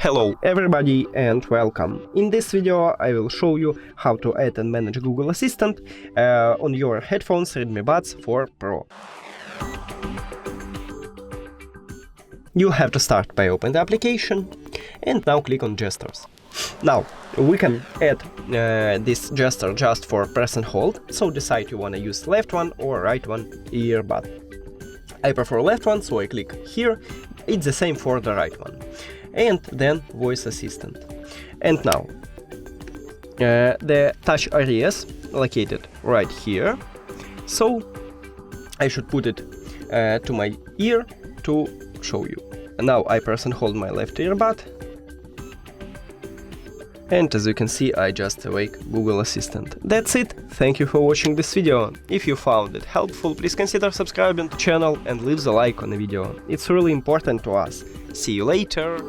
Hello everybody and welcome. In this video I will show you how to add and manage Google Assistant on your headphones REDMI Buds 4 Pro. You have to start by opening the application and now click on gestures. Now we can add this gesture just for press and hold, so decide you want to use left one or right one earbud. I prefer left one, so I click here. It's the same for the right one. And then voice assistant. And now the touch area is located right here, so I should put it to my ear to show you. And now I press and hold my left earbud, and as you can see I just awake Google Assistant. That's it. Thank you for watching this video. If you found it helpful, please consider subscribing to the channel and leave the like on the video. It's really important to us. See you later!